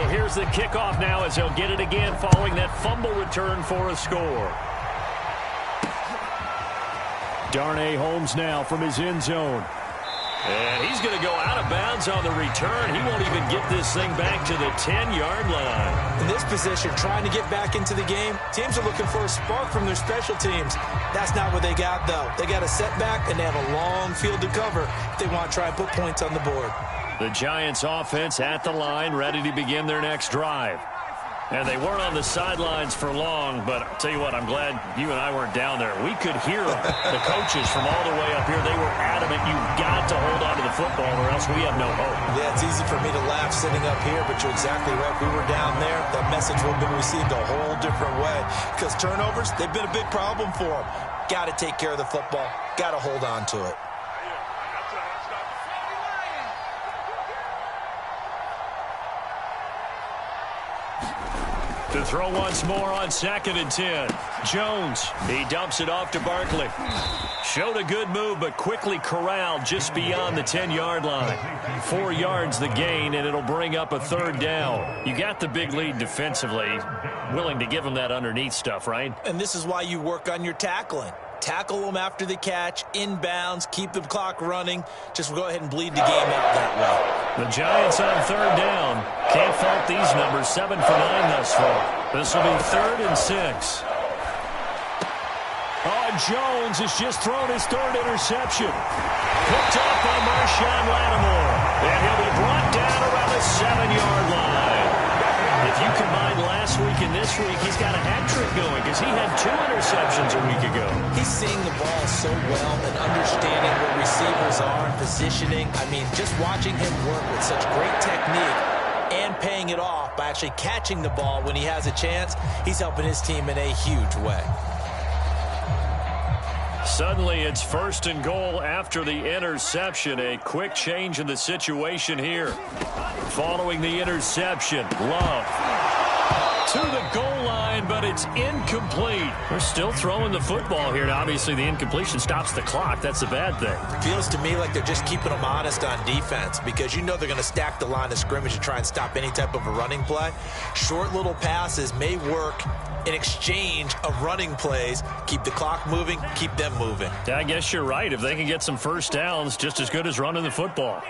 So here's the kickoff now as he'll get it again following that fumble return for a score. Darnay Holmes now from his end zone. And he's going to go out of bounds on the return. He won't even get this thing back to the 10-yard line. In this position, trying to get back into the game, teams are looking for a spark from their special teams. That's not what they got, though. They got a setback, and they have a long field to cover if they want to try and put points on the board. The Giants offense at the line, ready to begin their next drive. And they weren't on the sidelines for long, but I'll tell you what, I'm glad you and I weren't down there. We could hear them. The coaches from all the way up here, they were adamant, you've got to hold on to the football or else we have no hope. Yeah, it's easy for me to laugh sitting up here, but you're exactly right. If we were down there, that message would have been received a whole different way. Because turnovers, they've been a big problem for them. Got to take care of the football. Got to hold on to it. To throw once more on 2nd and 10. Jones, he dumps it off to Barkley. Showed a good move, but quickly corralled just beyond the 10-yard line. 4 yards the gain, and it'll bring up a 3rd down. You got the big lead defensively. Willing to give them that underneath stuff, right? And this is why you work on your tackling. Tackle them after the catch, inbounds, keep the clock running. Just go ahead and bleed the game out that way. The Giants on 3rd down. Can't fault these numbers. 7 for 9 thus far. This will be 3rd and 6. Oh, Jones has just thrown his 3rd interception. Picked up by Marshawn Lattimore. And he'll be brought down around the 7-yard line. If you combine last week and this week, he's got a hat trick going because he had 2 interceptions a week ago. He's seeing the ball so well and understanding where receivers are and positioning. I mean, just watching him work with such great technique and paying it off by actually catching the ball when he has a chance, he's helping his team in a huge way. Suddenly, it's 1st and goal after the interception. A quick change in the situation here. Following the interception, Love to the goal line, but it's incomplete. We're still throwing the football here. Now, obviously, the incompletion stops the clock. That's the bad thing. Feels to me like they're just keeping them honest on defense because you know they're going to stack the line of scrimmage to try and stop any type of a running play. Short little passes may work in exchange of running plays. Keep the clock moving, keep them moving. Yeah, I guess you're right. If they can get some first downs, just as good as running the football.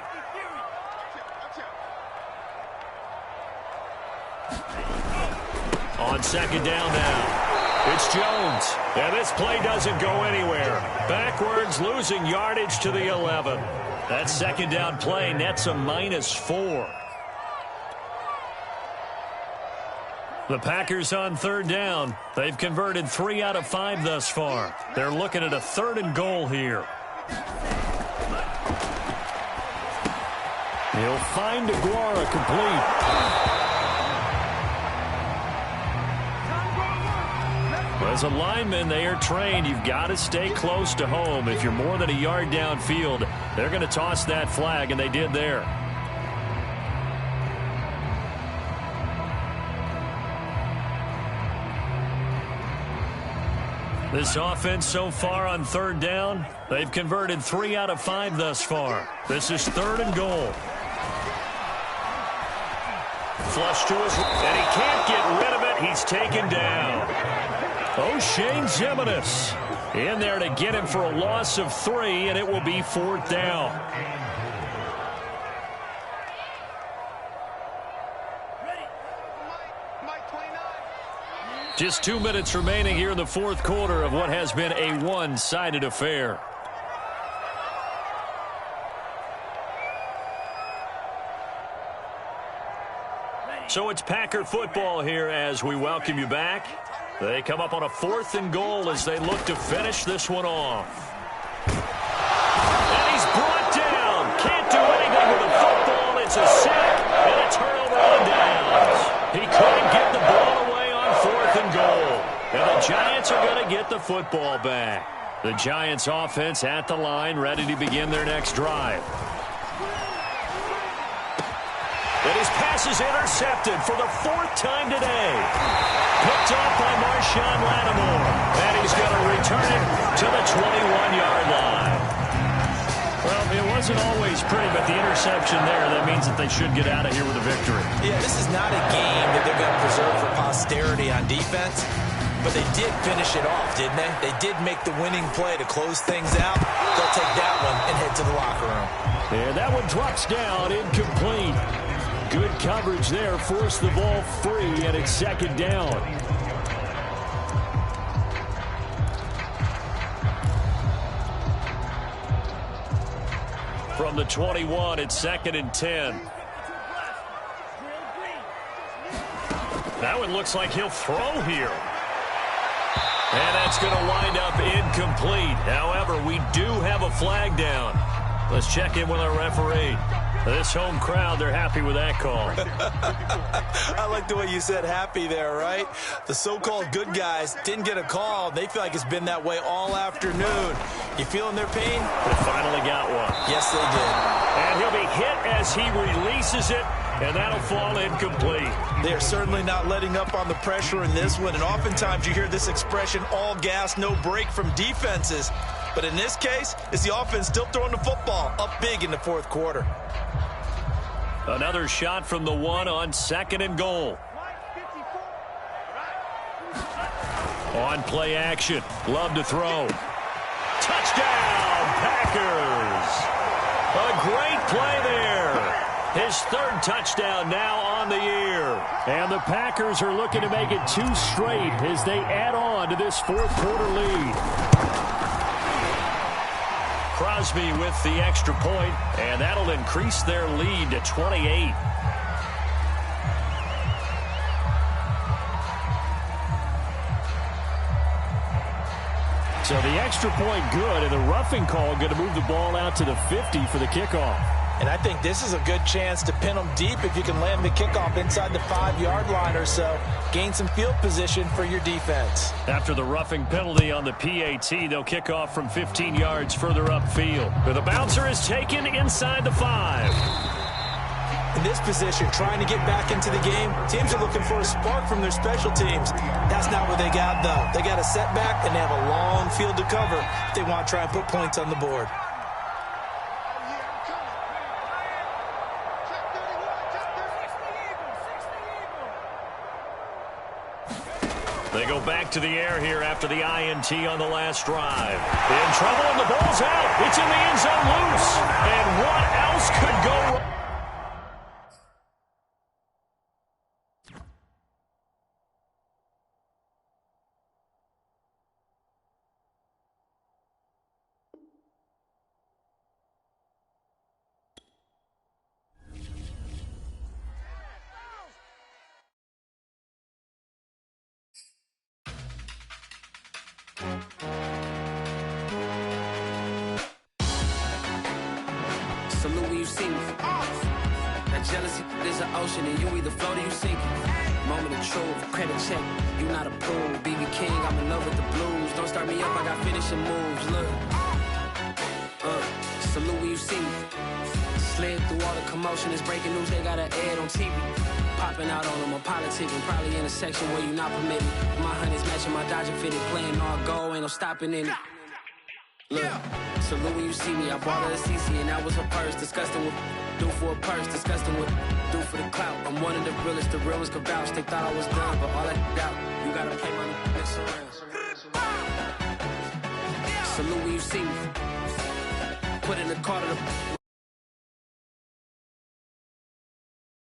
On 2nd down now, it's Jones. And this play doesn't go anywhere. Backwards, losing yardage to the 11. That 2nd down play nets a -4. The Packers on 3rd down. They've converted 3 out of 5 thus far. They're looking at a 3rd and goal here. He'll find Aguara complete. As a lineman, they are trained. You've got to stay close to home. If you're more than a yard downfield, they're going to toss that flag, and they did there. This offense so far on 3rd down, they've converted 3 out of 5 thus far. This is 3rd and goal. Flush to his, and he can't get rid of it. He's taken down. O'Shane Zimenez in there to get him for a loss of 3, and it will be 4th down. Just 2 minutes remaining here in the 4th quarter of what has been a one-sided affair. So it's Packer football here as we welcome you back. They come up on a 4th and goal as they look to finish this one off. And he's brought down. Can't do anything with the football. It's a sack and a turnover on downs. He couldn't get the ball away on 4th and goal. And the Giants are going to get the football back. The Giants offense at the line, ready to begin their next drive. And his pass is intercepted for the 4th time today. Picked up by Marshawn Lattimore. And he's going to return it to the 21-yard line. Well, it wasn't always pretty, but the interception there, that means that they should get out of here with a victory. Yeah, this is not a game that they're going to preserve for posterity on defense, but they did finish it off, didn't they? They did make the winning play to close things out. They'll take that one and head to the locker room. And that one drops down, incomplete. Good coverage there, forced the ball free, and it's second down. From the 21, it's second and 10. That one looks like he'll throw here. And that's going to wind up incomplete. However, we do have a flag down. Let's check in with our referee. This home crowd, they're happy with that call. I like the way you said happy there, right? The so-called good guys didn't get a call. They feel like it's been that way all afternoon. You feeling their pain? They finally got one. Yes, they did. And he'll be hit as he releases it, and that'll fall incomplete. They're certainly not letting up on the pressure in this one, and oftentimes you hear this expression, all gas, no break from defenses. But in this case, it's the offense still throwing the football up big in the fourth quarter. Another shot from the one on second and goal. On play action. Love to throw. Touchdown, Packers. A great play there. His third touchdown now on the year. And the Packers are looking to make it 2 straight as they add on to this fourth quarter lead. Crosby with the extra point, and that'll increase their lead to 28. So the extra point good, and the roughing call going to move the ball out to the 50 for the kickoff. And I think this is a good chance to pin them deep if you can land the kickoff inside the 5-yard line or so. Gain some field position for your defense. After the roughing penalty on the PAT, they'll kick off from 15 yards further upfield. But the bouncer is taken inside the 5. In this position, trying to get back into the game, teams are looking for a spark from their special teams. That's not what they got, though. They got a setback, and they have a long field to cover if they want to try and put points on the board. They go back to the air here after the INT on the last drive. In trouble, and the ball's out. It's in the end zone loose. And what else could go wrong? Salute when you see me. That jealousy is an ocean, and you either float or you sink it. Moment of truth, credit check. You not approved. BB King, I'm in love with the blues. Don't start me up, I got finishing moves. Look. Salute when you see me. Slid through all the commotion. It's breaking news, they got an ad on TV. Popping out on them, I'm politicking. Probably in a section where you not permitted. My honey's matching my Dodger fitted. Playing all go, ain't no stopping in it. Look, salute when you see me. I bought her a CC and that was her purse. Disgusting with do for a purse. Disgusting with do for the clout. I'm one of the realest. The real ones could vouch. They thought I was done, but all that doubt. You gotta play my next around. Salute when you see me. Put in the car to the